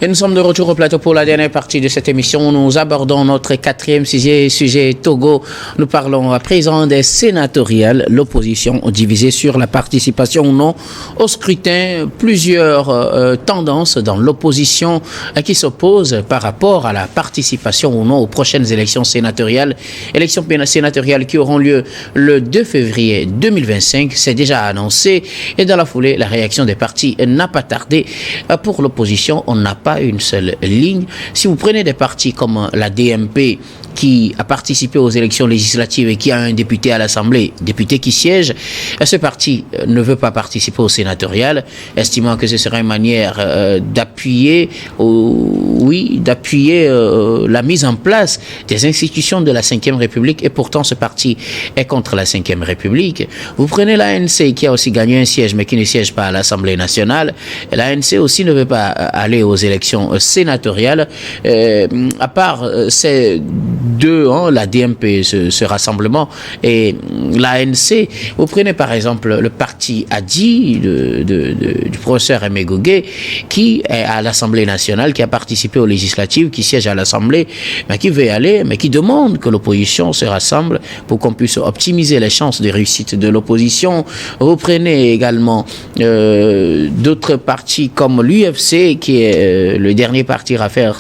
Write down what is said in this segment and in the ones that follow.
Et nous sommes de retour au plateau pour la dernière partie de cette émission. Nous abordons notre quatrième sujet Togo. Nous parlons à présent des sénatoriales, l'opposition divisée sur la participation ou non au scrutin. Plusieurs tendances dans l'opposition qui s'opposent par rapport à la participation ou non aux prochaines élections sénatoriales. Élections sénatoriales qui auront lieu le 2 février 2025. C'est déjà annoncé. Et dans la foulée, la réaction des partis n'a pas tardé. Pour l'opposition, on n'a pas une seule ligne. Si vous prenez des partis comme la DMP, qui a participé aux élections législatives et qui a un député à l'Assemblée, député qui siège, ce parti ne veut pas participer au sénatorial, estimant que ce serait une manière d'appuyer la mise en place des institutions de la Ve République, et pourtant ce parti est contre la Ve République. Vous prenez l'ANC qui a aussi gagné un siège mais qui ne siège pas à l'Assemblée nationale. L'ANC aussi ne veut pas aller aux élections sénatoriales. À part ces deux, la DMP, ce rassemblement, et l'ANC, vous prenez par exemple le parti ADI du professeur Aimé Gougué, qui est à l'Assemblée nationale, qui a participé aux législatives, qui siège à l'Assemblée, mais qui veut y aller, mais qui demande que l'opposition se rassemble pour qu'on puisse optimiser les chances de réussite de l'opposition. Vous prenez également d'autres partis comme l'UFC, qui est le dernier parti à faire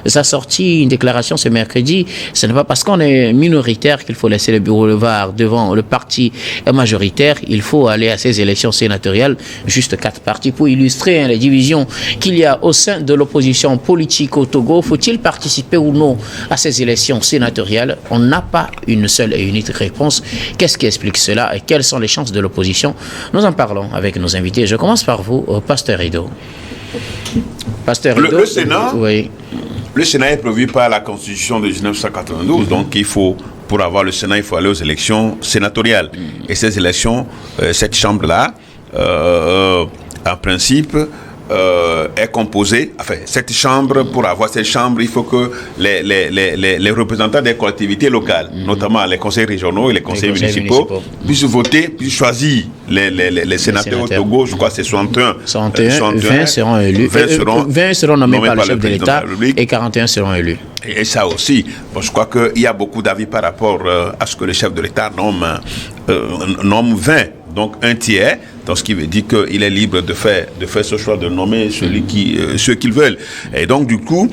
sa sortie, une déclaration ce mercredi. Ce n'est pas parce qu'on est minoritaire qu'il faut laisser le boulevard devant le parti majoritaire. Il faut aller à ces élections sénatoriales. Juste 4 partis pour illustrer les divisions qu'il y a au sein de l'opposition politique au Togo. Faut-il participer ou non à ces élections sénatoriales? On n'a pas une seule et unique réponse. Qu'est-ce qui explique cela et quelles sont les chances de l'opposition? Nous en parlons avec nos invités. Je commence par vous, Pasteur Rido. Pasteur Rido, le Sénat, oui. Le Sénat est prévu par la Constitution de 1992, donc pour avoir le Sénat, il faut aller aux élections sénatoriales. Et ces élections, cette chambre-là, en principe, est composée, cette chambre, pour avoir cette chambre, il faut que les représentants des collectivités locales, notamment les conseils régionaux et les conseils municipaux, puissent voter, puissent choisir les sénateurs au Togo. Je crois que c'est 61. 20 seront élus. 20 seront nommés par le chef de l'État et 41 seront élus. Et ça aussi, je crois qu'il y a beaucoup d'avis par rapport à ce que le chef de l'État nomme 20. Donc un tiers, donc ce qui veut dire qu'il est libre de faire ce choix de nommer ceux qu'ils veulent. Et donc du coup,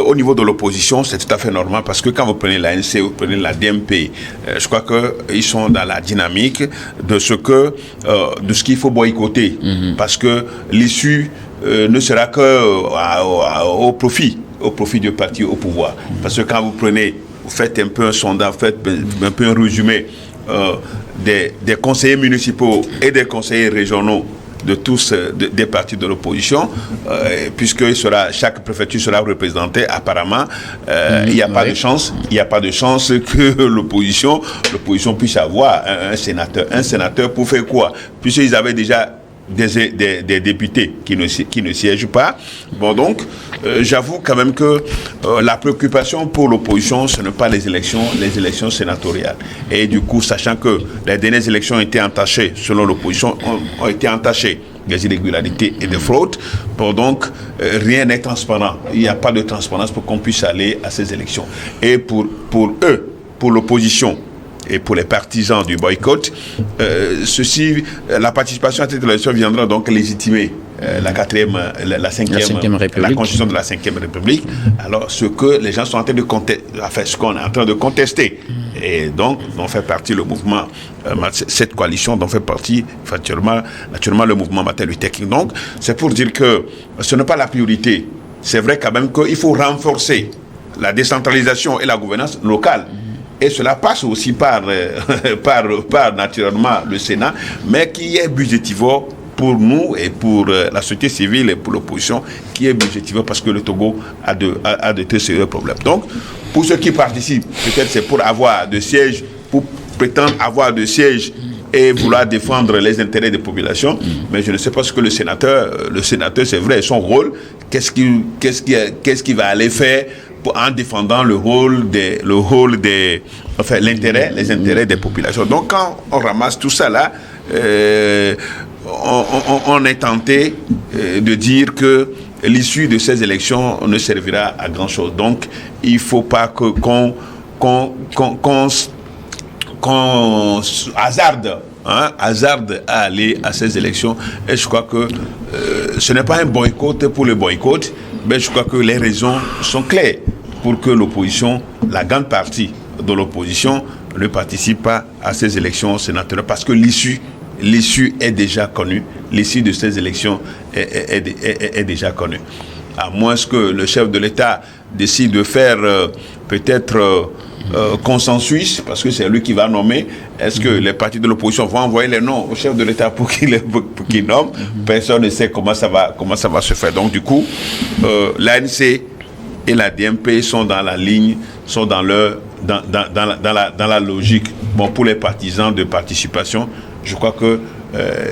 au niveau de l'opposition, c'est tout à fait normal, parce que quand vous prenez l'ANC, vous prenez la DMP, je crois qu'ils sont dans la dynamique de ce qu'il faut boycotter, parce que l'issue ne sera que au profit du parti au pouvoir. Parce que quand vous faites un peu un sondage, faites un peu un résumé des conseillers municipaux et des conseillers régionaux de tous des partis de l'opposition, puisque chaque préfecture sera représentée, apparemment, il n'y a pas de chance que l'opposition puisse avoir un sénateur pour faire quoi? Puisqu'ils avaient déjà des députés qui ne siègent pas. Bon, donc, j'avoue quand même que la préoccupation pour l'opposition, ce n'est pas les élections sénatoriales. Et du coup, sachant que les dernières élections ont été entachées, selon l'opposition, ont été entachées des irrégularités et des fraudes. Bon, donc, rien n'est transparent. Il n'y a pas de transparence pour qu'on puisse aller à ces élections. Et pour eux, pour l'opposition, et pour les partisans du boycott, la participation à cette élection viendra donc légitimer la Cinquième République, la Constitution de la Ve République. Alors, ce que les gens sont en train de ce qu'on est en train de contester. Et donc, dont fait partie le mouvement, cette coalition dont fait partie naturellement le mouvement Matelu Technique. Donc, c'est pour dire que ce n'est pas la priorité. C'est vrai quand même qu'il faut renforcer la décentralisation et la gouvernance locale. Et cela passe aussi par naturellement le Sénat, mais qui est budgétivore pour nous et pour la société civile et pour l'opposition, qui est budgétivore parce que le Togo a de très sérieux problèmes. Donc, pour ceux qui participent, peut-être c'est pour avoir de sièges, pour prétendre avoir de sièges et vouloir défendre les intérêts des populations, mais je ne sais pas ce que le sénateur, c'est vrai, son rôle, qu'est-ce qu'il va aller faire en défendant les intérêts des populations. Donc quand on ramasse tout ça là, on est tenté de dire que l'issue de ces élections ne servira à grand-chose. Donc, il ne faut pas qu'on hasarde à aller à ces élections. Et je crois que ce n'est pas un boycott pour le boycott, mais je crois que les raisons sont claires pour que l'opposition, la grande partie de l'opposition, ne participe pas à ces élections sénatoriales, parce que l'issue est déjà connue. L'issue de ces élections est déjà connue. À moins que le chef de l'État décide de faire peut-être consensus, parce que c'est lui qui va nommer. Est-ce que les partis de l'opposition vont envoyer les noms au chef de l'État pour qu'il nomme? Personne ne sait comment ça va se faire. Donc du coup, l'ANC et la DMP sont dans la ligne, sont dans la logique. Bon, pour les partisans de participation, je crois que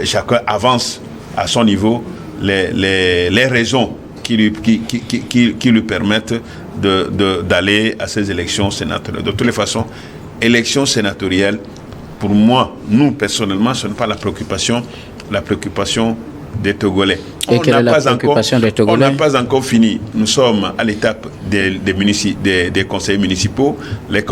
chacun avance à son niveau les raisons qui lui permettent d'aller à ces élections sénatoriales. De toutes les façons, élections sénatoriales, pour moi, nous personnellement, ce n'est pas la préoccupation des Togolais. Et quelle est la préoccupation des Togolais? On n'a pas encore fini. Nous sommes à l'étape des conseils municipaux. Les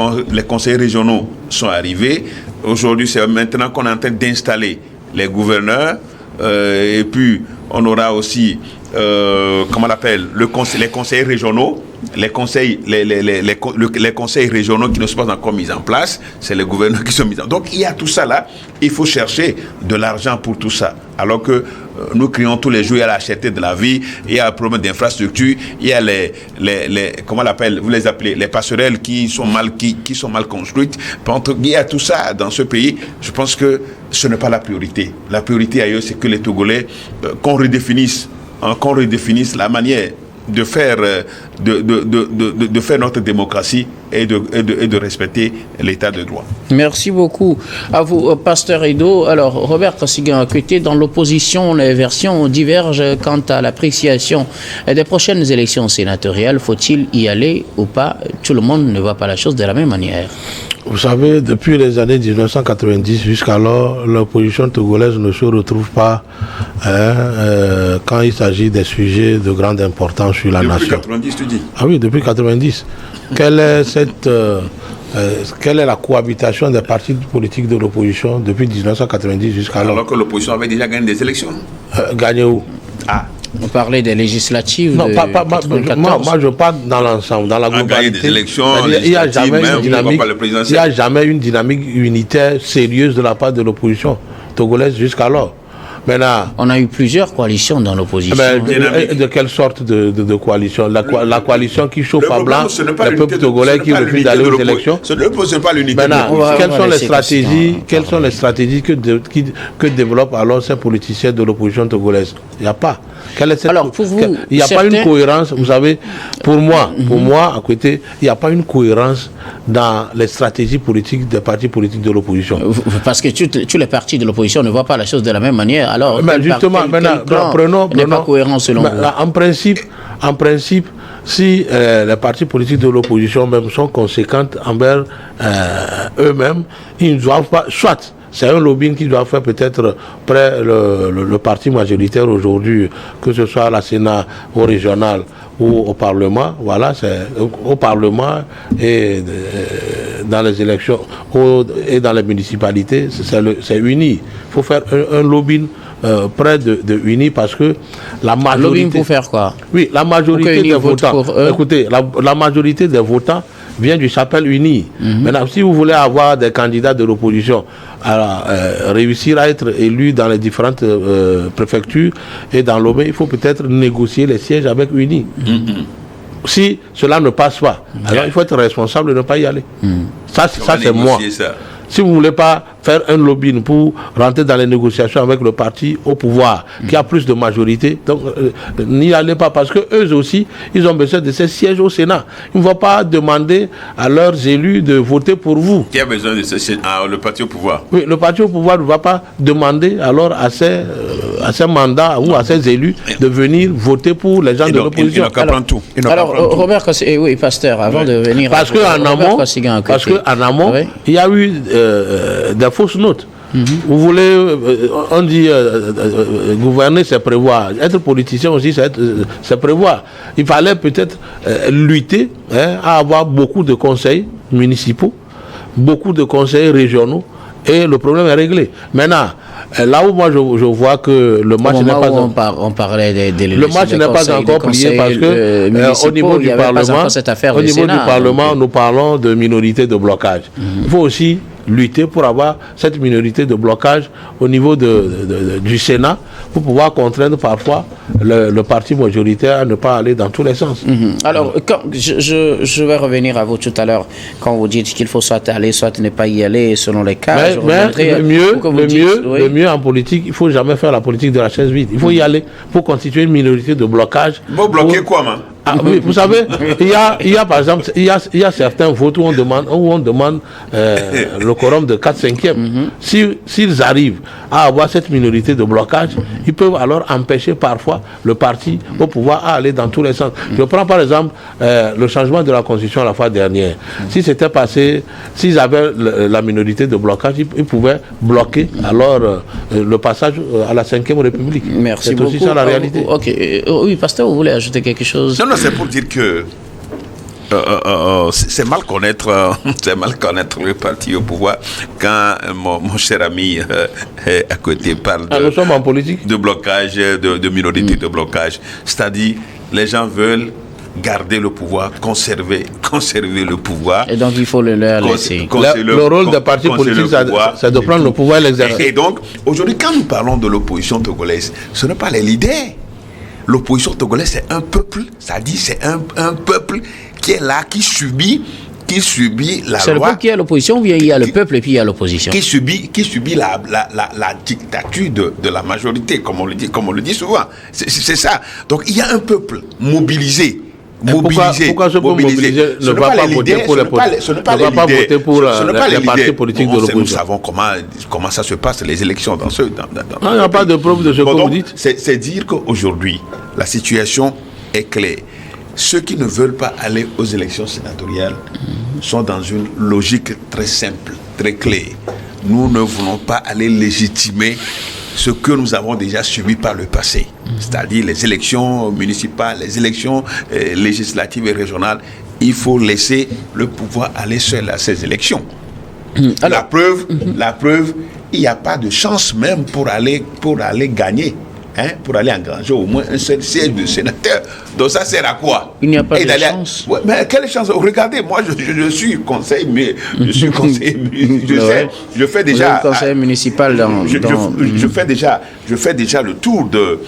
conseils régionaux sont arrivés. Aujourd'hui, c'est maintenant qu'on est en train d'installer les gouverneurs. Et puis, on aura aussi, comment on l'appelle, les conseils régionaux. Les conseils régionaux qui ne sont pas encore mis en place, c'est les gouverneurs qui sont mis en place. Donc il y a tout ça là, il faut chercher de l'argent pour tout ça. Alors que nous crions tous les jours, il y a la cherté de la vie, il y a un problème d'infrastructure, il y a comment on l'appelle, vous les appelez, les passerelles qui sont mal construites. Il y a tout ça dans ce pays. Je pense que ce n'est pas la priorité. La priorité ailleurs, c'est que les Togolais, qu'on redéfinisse la manière de faire notre démocratie et de respecter l'état de droit. Merci beaucoup à vous, Pasteur Edo. Alors, Robert Kosigan-Akwete, dans l'opposition, les versions divergent quant à l'appréciation des prochaines élections sénatoriales. Faut-il y aller ou pas? Tout le monde ne voit pas la chose de la même manière. Vous savez, depuis les années 1990 jusqu'alors, l'opposition togolaise ne se retrouve pas quand il s'agit des sujets de grande importance sur la nation. Depuis 90, tu dis? Ah oui, depuis 90. Quelle est la cohabitation des partis politiques de l'opposition depuis 1990 jusqu'alors? Alors que l'opposition avait déjà gagné des élections. Gagné où? On parlait des législatives. Non, moi je parle dans l'ensemble, dans la globalité. Des élections, il n'y a jamais une dynamique unitaire sérieuse de la part de l'opposition togolaise jusqu'alors. Maintenant, on a eu plusieurs coalitions dans l'opposition. De quelle sorte de coalition? La coalition qui chauffe à blanc le peuple togolais qui refuse d'aller aux élections. Ce n'est pas l'unité. Maintenant, quelles sont les stratégies que développent alors ces politiciens de l'opposition togolaise? Il n'y a pas. Alors, pour vous, il n'y a pas une cohérence, vous savez, pour moi, à côté, il n'y a pas une cohérence dans les stratégies politiques des partis politiques de l'opposition. Parce que tous les partis de l'opposition ne voient pas la chose de la même manière. Alors, justement, maintenant, n'est pas cohérent selon vous. En principe, si les partis politiques de l'opposition même sont conséquents envers eux-mêmes, ils ne doivent pas, soit c'est un lobbying qui doit faire peut-être près le parti majoritaire aujourd'hui, que ce soit à la Sénat, au régional ou au Parlement. Voilà, c'est au Parlement et dans les élections et dans les municipalités, c'est uni. Il faut faire un lobbying près de uni, parce que la majorité... Lobbying pour faire quoi? Oui, la majorité des votants... Écoutez, la majorité des votants vient du chapelle uni. Maintenant, si vous voulez avoir des candidats de l'opposition, réussir à être élus dans les différentes préfectures et dans l'Omé, il faut peut-être négocier les sièges avec uni. Si cela ne passe pas, alors il faut être responsable de ne pas y aller. Ça c'est moi. Si vous ne voulez pas faire un lobbying pour rentrer dans les négociations avec le parti au pouvoir, qui a plus de majorité, donc n'y allez pas, parce que eux aussi, ils ont besoin de ces sièges au Sénat. Ils ne vont pas demander à leurs élus de voter pour vous. Qui a besoin de ces sièges? Le parti au pouvoir. Oui, le parti au pouvoir ne va pas demander alors à ces mandats ou à ces élus de venir voter pour les gens de l'opposition. Alors, Robert, oui, Pasteur, avant de venir... Parce qu'en amont, il y a eu des fausses notes. Vous voulez, on dit, gouverner, c'est prévoir. Être politicien aussi, c'est prévoir. Il fallait peut-être lutter à avoir beaucoup de conseils municipaux, beaucoup de conseils régionaux, et le problème est réglé. Maintenant, là où moi je vois que le match n'est pas on parlait le match n'est pas encore plié parce que au niveau du Parlement, nous parlons de minorité de blocage. Il faut aussi lutter pour avoir cette minorité de blocage au niveau du Sénat pour pouvoir contraindre parfois le parti majoritaire à ne pas aller dans tous les sens. Alors, je vais revenir à vous tout à l'heure quand vous dites qu'il faut soit aller, soit ne pas y aller selon les cas. Le mieux en politique, il ne faut jamais faire la politique de la chaise vide. Il faut y aller pour constituer une minorité de blocage. Vous bloquez quoi, man? Oui, vous savez, il y a par exemple, il y a certains votes où on demande le quorum de 4/5. S'ils arrivent à avoir cette minorité de blocage, ils peuvent alors empêcher parfois le parti au pouvoir à aller dans tous les sens. Je prends par exemple le changement de la Constitution la fois dernière. Si c'était passé, s'ils avaient la minorité de blocage, ils pouvaient bloquer alors le passage à la 5e République. Merci beaucoup. C'est aussi ça la réalité. Ok. Oui, pasteur, vous voulez ajouter quelque chose? Non, c'est pour dire que c'est mal connaître le parti au pouvoir quand mon cher ami à côté parle nous sommes en politique de blocage, de minorité de blocage. C'est-à-dire, les gens veulent garder le pouvoir, conserver le pouvoir. Et donc il faut le leur laisser. Le rôle des partis politiques, c'est de prendre le pouvoir et l'exercer. Et donc, aujourd'hui, quand nous parlons de l'opposition togolaise, ce n'est pas les leaders. L'opposition togolaise, c'est un peuple, c'est-à-dire c'est un peuple qui est là, qui subit la loi. C'est le peuple qui est à l'opposition ou bien il y a le peuple et puis il y a l'opposition? Qui subit la dictature de la majorité, comme on le dit souvent. C'est ça. Donc il y a un peuple mobilisé. Pourquoi ce peuple mobilisé ne va pas voter pour les partis politiques de l'opposition? Nous savons comment ça se passe, les élections dans ce... Il n'y a pas de preuve de ce que vous dites. C'est dire qu'aujourd'hui, la situation est claire. Ceux qui ne veulent pas aller aux élections sénatoriales sont dans une logique très simple, très claire. Nous ne voulons pas aller légitimer ce que nous avons déjà subi par le passé, c'est-à-dire les élections municipales, les élections législatives et régionales. Il faut laisser le pouvoir aller seul à ces élections. La preuve, il n'y a pas de chance même pour aller gagner. Pour aller engranger au moins un seul siège de sénateur. Donc ça sert à quoi? Il n'y a pas de chance. Ouais, mais quelle chance? Regardez, moi je suis conseiller, mais je suis conseiller, je fais déjà conseiller municipal je fais déjà le tour de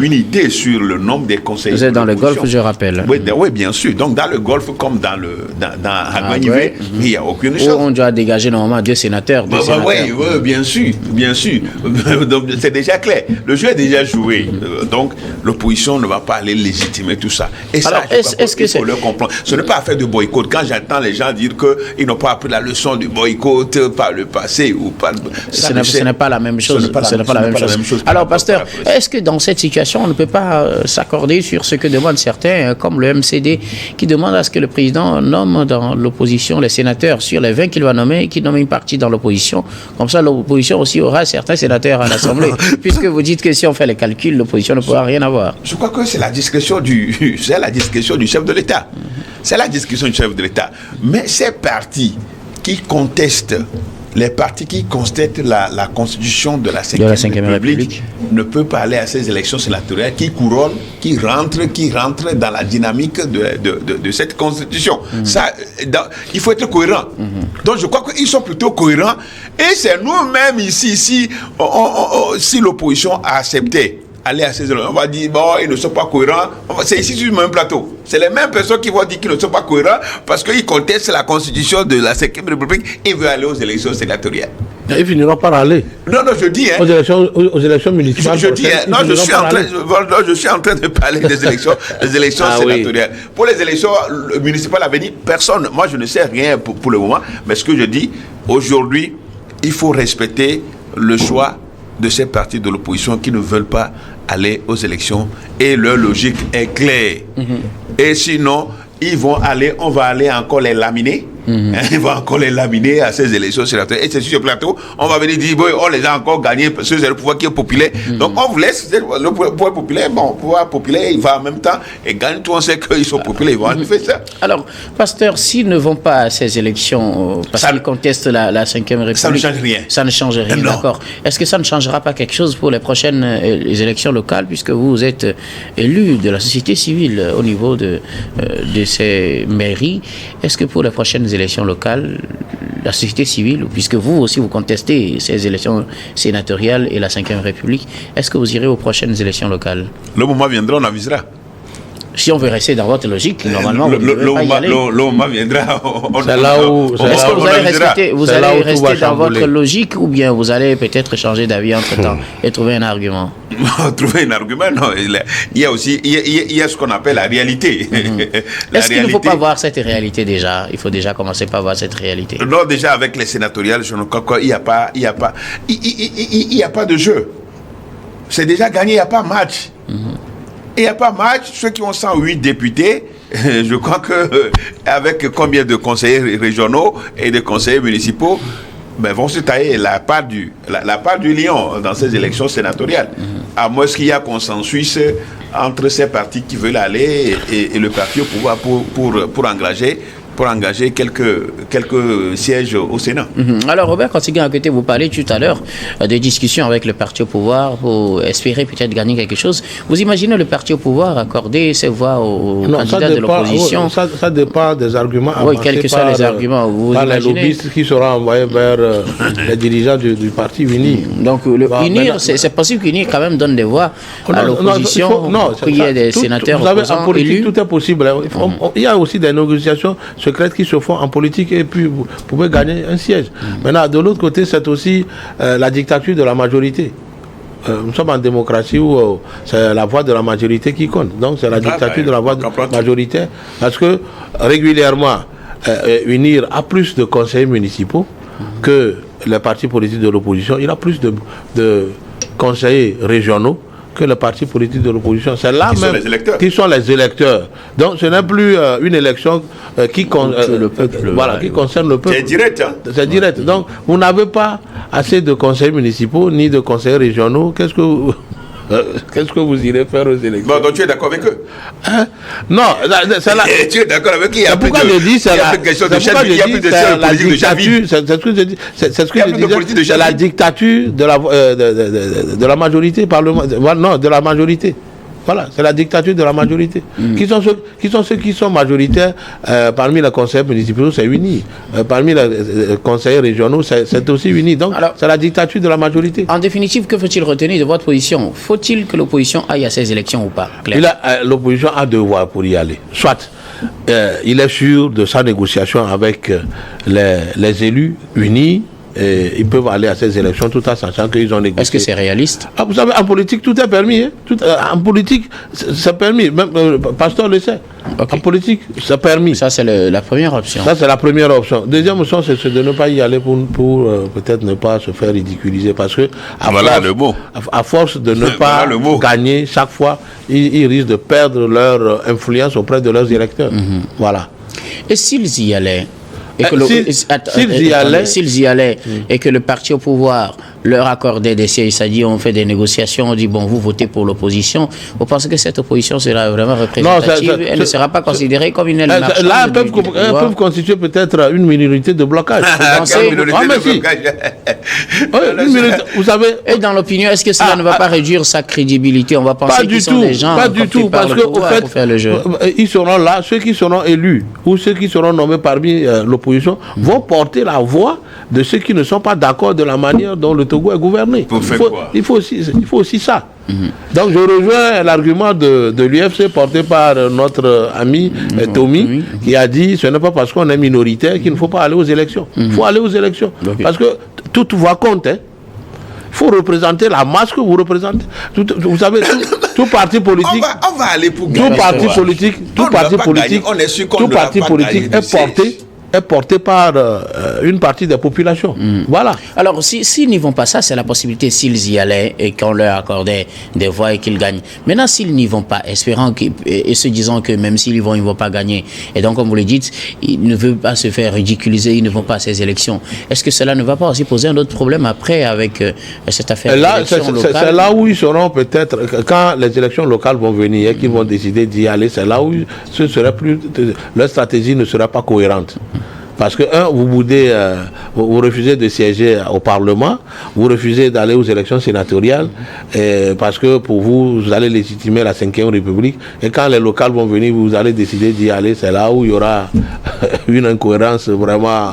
une idée sur le nombre des conseillers. Vous êtes dans le Golfe, je rappelle. Oui, bien sûr. Donc dans le Golfe comme dans Haguanivé, il n'y a aucune chance. On doit dégager normalement 2 sénateurs. Oui, bien sûr. Donc c'est déjà clair. Le jeu est déjà joué. Donc l'opposition ne va pas aller légitimer tout ça. Et ça, alors, il faut le comprendre. Ce n'est pas affaire de boycott. Quand j'entends les gens dire qu'ils n'ont pas appris la leçon du boycott par le passé ou par... Ce n'est pas la même chose. Ce n'est pas la même chose. Alors, pasteur, est-ce que dans cette situation, on ne peut pas s'accorder sur ce que demandent certains, comme le MCD, qui demande à ce que le président nomme dans l'opposition les sénateurs sur les 20 qu'il va nommer, qu'il nomme une partie dans l'opposition. Comme ça, l'opposition aussi aura certains sénateurs à l'Assemblée. Puisque vous dites que si on fait les calculs, l'opposition ne pourra rien avoir. Je crois que c'est la discrétion du chef de l'État. C'est la discrétion du chef de l'État. Mais ces partis qui contestent, les partis qui contestent la constitution de la 5e République ne peuvent pas aller à ces élections sénatoriales qui couronnent, qui rentrent dans la dynamique de cette constitution. Ça, il faut être cohérent. Donc je crois qu'ils sont plutôt cohérents. Et c'est nous-mêmes ici, si l'opposition a accepté aller à ces élections, on va dire, bon, ils ne sont pas cohérents. C'est ici sur le même plateau. C'est les mêmes personnes qui vont dire qu'ils ne sont pas cohérents parce qu'ils contestent la constitution de la 5e République et veulent aller aux élections sénatoriales. Ils finiront par aller. Non, je dis... Aux élections municipales. Je dis, je suis en train de parler des élections sénatoriales. Oui. Pour les élections municipales à venir, personne... Moi, je ne sais rien pour le moment. Mais ce que je dis, aujourd'hui, il faut respecter le choix de ces partis de l'opposition qui ne veulent pas aller aux élections et leur logique est claire. Et sinon, on va aller encore les laminer Il va encore les laminer à ces élections sénatoriales. Et c'est sur ce plateau, on va venir dire, on les a encore gagnés, parce que c'est le pouvoir qui est populaire. Donc on vous laisse, le pouvoir populaire, le pouvoir populaire, il va en même temps, et gagne tout, on sait qu'ils sont populaires, ils vont en faire ça. Alors, pasteur, s'ils ne vont pas à ces élections, parce qu'ils contestent la 5e République, ça ne change rien. Ça ne change rien, d'accord. Est-ce que ça ne changera pas quelque chose pour les prochaines élections locales, puisque vous êtes élu de la société civile au niveau de ces mairies? Est-ce que pour les prochaines élections locales, la société civile, puisque vous aussi vous contestez ces élections sénatoriales et la 5e République, est-ce que vous irez aux prochaines élections locales? Le moment viendra, on avisera. Si on veut rester dans votre logique, normalement, le moment viendra. C'est là où... Est-ce que vous allez rester dans votre logique, ou bien vous allez peut-être changer d'avis entre-temps et trouver un argument? Trouver un argument, non. Il y a aussi ce qu'on appelle la réalité. Est-ce qu'il ne faut pas voir cette réalité déjà? Il faut déjà commencer par voir cette réalité. Non, déjà avec les sénatoriales, je ne crois qu'il n'y a pas de jeu. C'est déjà gagné, il n'y a pas match. Il n'y a pas match. Ceux qui ont 108 députés, je crois que avec combien de conseillers régionaux et de conseillers municipaux, vont se tailler la part du lion dans ces élections sénatoriales. À moins qu'il y ait consensus entre ces partis qui veulent aller et le parti au pouvoir pour engager quelques sièges au Sénat. Alors, Robert Kontigui, à côté, vous parlez tout à l'heure des discussions avec le parti au pouvoir pour espérer peut-être gagner quelque chose. Vous imaginez le parti au pouvoir accorder ses voix aux candidats de l'opposition? Ça dépend des arguments. Oui, quels que soient les arguments. Vous par les lobbyistes qui seront envoyés vers les dirigeants du parti UNIR. Donc, UNIR, c'est possible qu'UNIR quand même donne des voix à l'opposition pour qu'il y ait des sénateurs opposants en politique, élus. tout est possible. Il y a aussi des négociations secrètes qui se font en politique et puis vous pouvez gagner un siège. Maintenant, de l'autre côté, c'est aussi la dictature de la majorité. Nous sommes en démocratie où c'est la voix de la majorité qui compte. Donc, c'est la dictature de la voix de la majorité. Parce que régulièrement, UNIR a plus de conseillers municipaux que les partis politiques de l'opposition. Il a plus de conseillers régionaux que les partis politiques de l'opposition. C'est là même qui sont les électeurs. Donc ce n'est plus une élection qui concerne le peuple. C'est direct. C'est direct. Donc vous n'avez pas assez de conseillers municipaux ni de conseillers régionaux. Qu'est-ce que vous irez faire aux élections? Bon, donc tu es d'accord avec eux? Non, c'est là. Tu es d'accord avec eux? C'est pourquoi je dis c'est la dictature. C'est ce que je dis. C'est ce que je disais. C'est la dictature de la majorité parlementaire. Non, de la majorité. Voilà, c'est la dictature de la majorité. Qui sont ceux qui sont majoritaires parmi les conseillers municipaux, c'est UNI. Parmi les conseillers régionaux, c'est aussi UNI. Donc, c'est la dictature de la majorité. En définitive, que faut-il retenir de votre position? Faut-il que l'opposition aille à ces élections ou pas? L'opposition a deux voies pour y aller. Soit il est sûr de sa négociation avec les élus unis. Et ils peuvent aller à ces élections tout en sachant qu'ils ont négocié. Est-ce que c'est réaliste? Vous savez, en politique, tout est permis. En politique, c'est permis. Même le pasteur le sait. En politique, c'est permis. Ça, c'est la première option. Ça, c'est la première option. Deuxième option, c'est de ne pas y aller pour peut-être ne pas se faire ridiculiser. Parce que, à force de ne pas gagner chaque fois, ils risquent de perdre leur influence auprès de leurs électeurs. Voilà. Et s'ils y allaient? S'ils y allaient et que le parti au pouvoir leur accordait des sièges, c'est-à-dire on fait des négociations, on dit bon, vous votez pour l'opposition, vous pensez que cette opposition sera vraiment représentative? Elle ne sera pas considérée comme une aile marchande? Là, elles peuvent constituer peut-être une minorité de blocage. Vous savez. Et dans l'opinion, est-ce que cela ne va pas réduire sa crédibilité? On va penser qu'ils sont des gens pas du tout, parce qu'au fait, ils seront là, ceux qui seront élus ou ceux qui seront nommés parmi l'opposition vont porter la voix de ceux qui ne sont pas d'accord de la manière dont le Togo est gouverné. Il faut aussi ça. Donc je rejoins l'argument de l'UFC porté par notre ami Tommy qui a dit ce n'est pas parce qu'on est minoritaire qu'il ne faut pas aller aux élections. Il faut aller aux élections. Parce que toute voix compte. Il faut représenter la masse que vous représentez. Vous savez, tout parti politique, tout parti politique est porté est porté par une partie des populations. Voilà. Alors, s'ils n'y vont pas, ça, c'est la possibilité s'ils y allaient et qu'on leur accordait des voix et qu'ils gagnent. Maintenant, s'ils n'y vont pas, espérant et se disant que même s'ils y vont, ils ne vont pas gagner. Et donc, comme vous le dites, ils ne veulent pas se faire ridiculiser, ils ne vont pas à ces élections. Est-ce que cela ne va pas aussi poser un autre problème après avec cette affaire d'élection locale? C'est là où ils seront peut-être, quand les élections locales vont venir et qu'ils vont décider d'y aller, c'est là où leur stratégie ne sera pas cohérente. Parce que, vous boudez, vous refusez de siéger au Parlement, vous refusez d'aller aux élections sénatoriales, parce que pour vous, vous allez légitimer la 5e République, et quand les locales vont venir, vous allez décider d'y aller, c'est là où il y aura une incohérence vraiment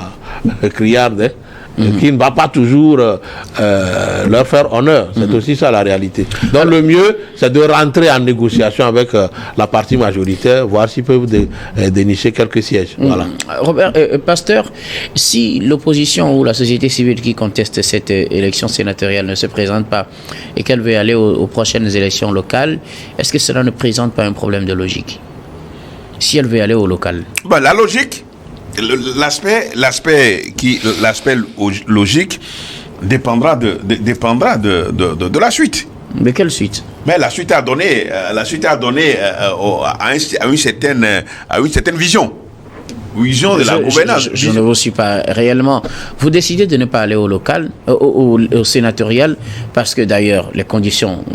criarde, qui ne va pas toujours leur faire honneur. C'est aussi ça la réalité. Donc le mieux, c'est de rentrer en négociation avec la partie majoritaire, voir s'ils peuvent dénicher quelques sièges. Voilà. Robert, Pasteur, si l'opposition ou la société civile qui conteste cette élection sénatoriale ne se présente pas et qu'elle veut aller aux prochaines élections locales, est-ce que cela ne présente pas un problème de logique? Si elle veut aller au local. La logique, l'aspect logique dépendra de la suite. Mais quelle suite? Mais la suite a donné à une certaine vision de la gouvernance. Je ne vous suis pas réellement. Vous décidez de ne pas aller au local, au sénatorial, parce que d'ailleurs, les conditions,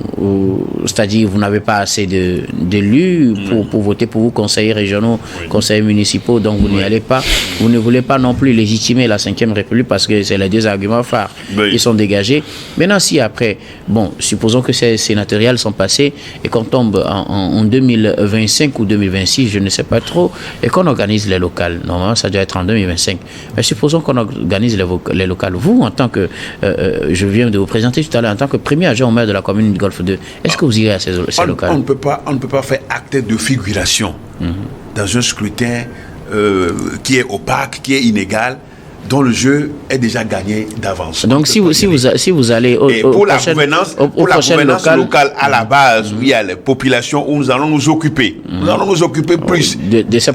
c'est-à-dire vous n'avez pas assez d'élus pour voter pour vous, conseillers régionaux, conseillers municipaux, donc vous n'y allez pas. Vous ne voulez pas non plus légitimer la 5e République parce que c'est les deux arguments phares qui sont dégagés. Maintenant, si après, supposons que ces sénatoriales sont passées et qu'on tombe en 2025 ou 2026, je ne sais pas trop, et qu'on organise les locales. Normalement, ça doit être en 2025. Mais supposons qu'on organise les locales. Vous, en tant que, je viens de vous présenter tout à l'heure, en tant que premier adjoint au maire de la commune de Golfe 2, est-ce que vous irez à ces locales? On ne peut pas faire acte de figuration dans un scrutin qui est opaque, qui est inégal, dont le jeu est déjà gagné d'avance. Donc si vous allez pour la gouvernance locale à la base, où il y a les populations, où nous allons nous occuper. Nous allons nous occuper plus de ces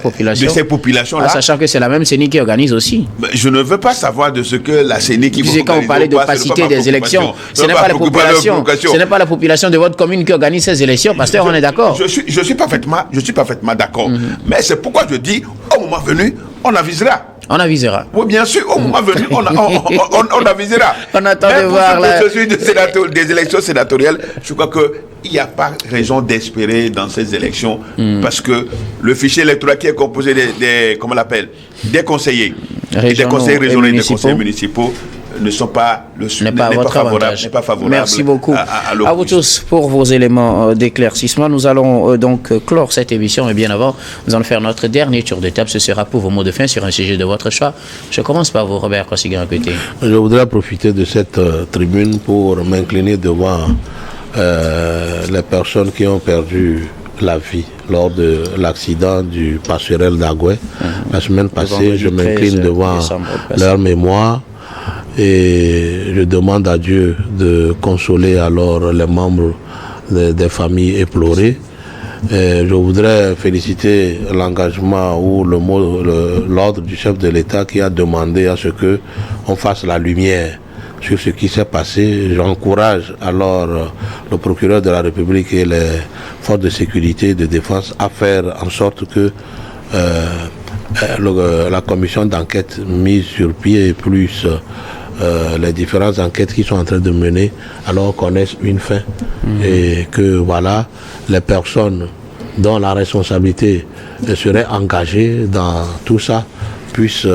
populations-là. Sachant que c'est la même CENI qui organise aussi. Je ne veux pas savoir de ce que la CENI qui quand vous parlez d'opacité des élections, ce n'est pas la population de votre commune qui organise ces élections, Pasteur, on est d'accord? Je suis parfaitement d'accord. Mais c'est pourquoi je dis, au moment venu, on avisera. On avisera. Oui, bien sûr, au moment venu, on avisera. On attend de voir des élections sénatoriales. Je crois qu'il n'y a pas raison d'espérer dans ces élections parce que le fichier électoral qui est composé des conseillers, des conseillers régionaux et des conseillers municipaux n'est pas favorable. Merci beaucoup à vous tous pour vos éléments d'éclaircissement. Nous allons donc clore cette émission, et bien avant, nous allons faire notre dernier tour de table. Ce sera pour vos mots de fin sur un sujet de votre choix. Je commence par vous, Robert Kosigan-Akoté. Je voudrais profiter de cette tribune pour m'incliner devant les personnes qui ont perdu la vie lors de l'accident du passerelle d'Agoué. La semaine passée, je m'incline devant leur mémoire. Et je demande à Dieu de consoler alors les membres des familles éplorées. Et je voudrais féliciter l'engagement ou l'ordre du chef de l'État qui a demandé à ce que on fasse la lumière sur ce qui s'est passé. J'encourage alors le procureur de la République et les forces de sécurité et de défense à faire en sorte que la commission d'enquête mise sur pied plus les différentes enquêtes qui sont en train de mener alors connaissent une fin et que voilà les personnes dont la responsabilité serait engagée dans tout ça puissent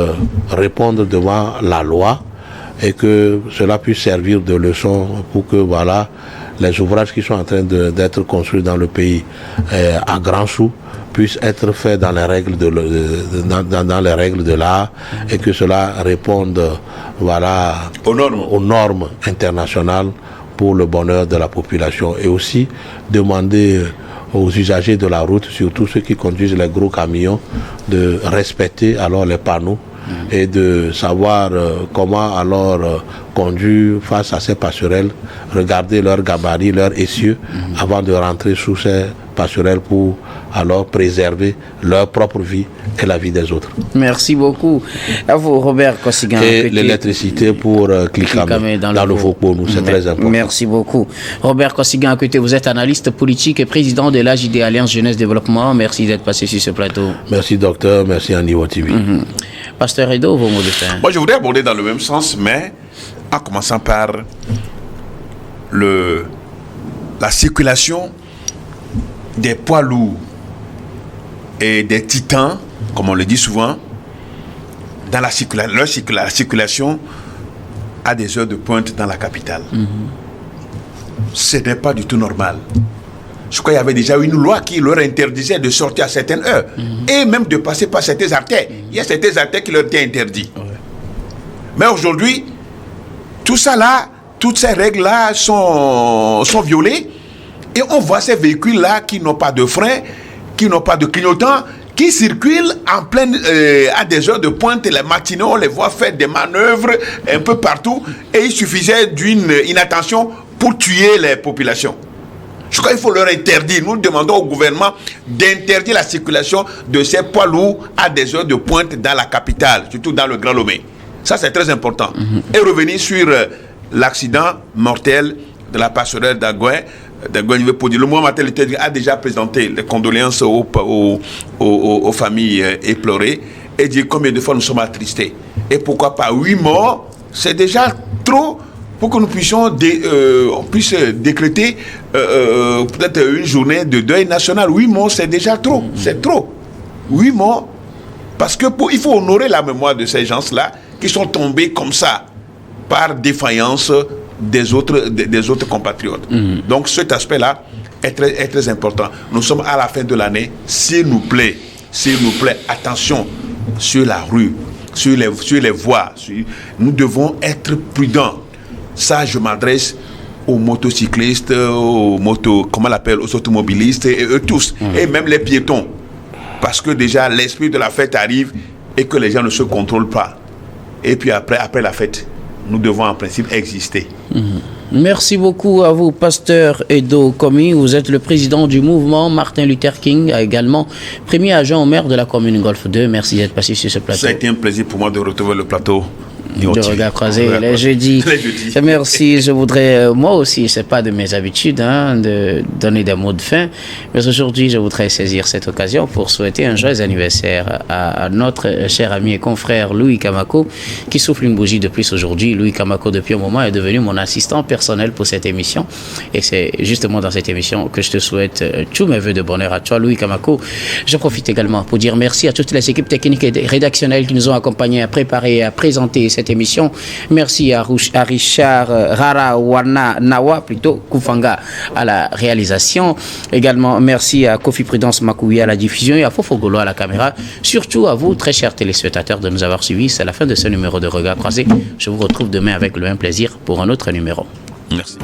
répondre devant la loi et que cela puisse servir de leçon pour que voilà les ouvrages qui sont en train d'être construits dans le pays à grands sous puissent être faits dans les règles dans les règles de l'art et que cela réponde voilà aux normes internationales pour le bonheur de la population et aussi demander aux usagers de la route, surtout ceux qui conduisent les gros camions, de respecter alors les panneaux et de savoir comment alors conduire face à ces passerelles, regarder leurs gabarits, leurs essieux avant de rentrer sous ces passerelle pour alors préserver leur propre vie et la vie des autres. Merci beaucoup. À vous, Robert Kossiguen. Et l'électricité pour Klikame dans le Fokpo, c'est très important. Merci beaucoup. Robert Kossiguen, vous êtes analyste politique et président de l'AJD Alliance Jeunesse Développement. Merci d'être passé sur ce plateau. Merci docteur, merci à Niveau TV. Pasteur Edo, vos mots de fin. Moi je voudrais aborder dans le même sens, mais en commençant par la circulation des poids lourds et des titans, comme on le dit souvent, dans la circulation à des heures de pointe dans la capitale. Ce n'est pas du tout normal. Je crois qu'il y avait déjà une loi qui leur interdisait de sortir à certaines heures et même de passer par certaines artères. Il y a certaines artères qui leur étaient interdites. Mais aujourd'hui, tout ça là, toutes ces règles-là sont violées et on voit ces véhicules-là qui n'ont pas de frein, qui n'ont pas de clignotant, qui circulent en pleine, à des heures de pointe. Les matinées, on les voit faire des manœuvres un peu partout et il suffisait d'une inattention pour tuer les populations. Je crois qu'il faut leur interdire. Nous demandons au gouvernement d'interdire la circulation de ces poids lourds à des heures de pointe dans la capitale, surtout dans le Grand Lomé. Ça, c'est très important. Et revenir sur l'accident mortel de la passerelle d'Agouin. Le mouvement maternité a déjà présenté les condoléances aux familles éplorées et dit combien de fois nous sommes attristés. Et pourquoi pas 8 morts, c'est déjà trop pour que nous puissions on puisse décréter peut-être une journée de deuil national. 8 morts, c'est déjà trop. C'est trop. 8 morts, parce que il faut honorer la mémoire de ces gens-là qui sont tombés comme ça par défaillance des autres compatriotes. Donc cet aspect-là est très important. Nous sommes à la fin de l'année. S'il nous plaît, attention sur la rue, sur les voies. Nous devons être prudents. Ça, je m'adresse aux motocyclistes, aux automobilistes et eux tous, et même les piétons. Parce que déjà, l'esprit de la fête arrive et que les gens ne se contrôlent pas. Et puis après la fête, nous devons en principe exister. Merci beaucoup à vous, pasteur Edo Komi. Vous êtes le président du mouvement Martin Luther King, également premier agent au maire de la commune Golfe 2. Merci d'être passé sur ce plateau. Ça a été un plaisir pour moi de retrouver le plateau. De regard croisé les jeudis. Merci. Je voudrais, moi aussi, c'est pas de mes habitudes de donner des mots de fin, mais aujourd'hui, je voudrais saisir cette occasion pour souhaiter un joyeux anniversaire à notre cher ami et confrère Louis Kamako, qui souffle une bougie de plus aujourd'hui. Louis Kamako, depuis un moment, est devenu mon assistant personnel pour cette émission, et c'est justement dans cette émission que je te souhaite tous mes vœux de bonheur à toi, Louis Kamako. Je profite également pour dire merci à toutes les équipes techniques et rédactionnelles qui nous ont accompagnés à préparer et à présenter cette émission. Merci à Richard Rarawana Nawa, plutôt Koufanga à la réalisation. Également, merci à Kofi Prudence Makouya à la diffusion et à Fofogolo à la caméra. Surtout à vous, très chers téléspectateurs, de nous avoir suivis. C'est la fin de ce numéro de Regard Croisé. Je vous retrouve demain avec le même plaisir pour un autre numéro. Merci.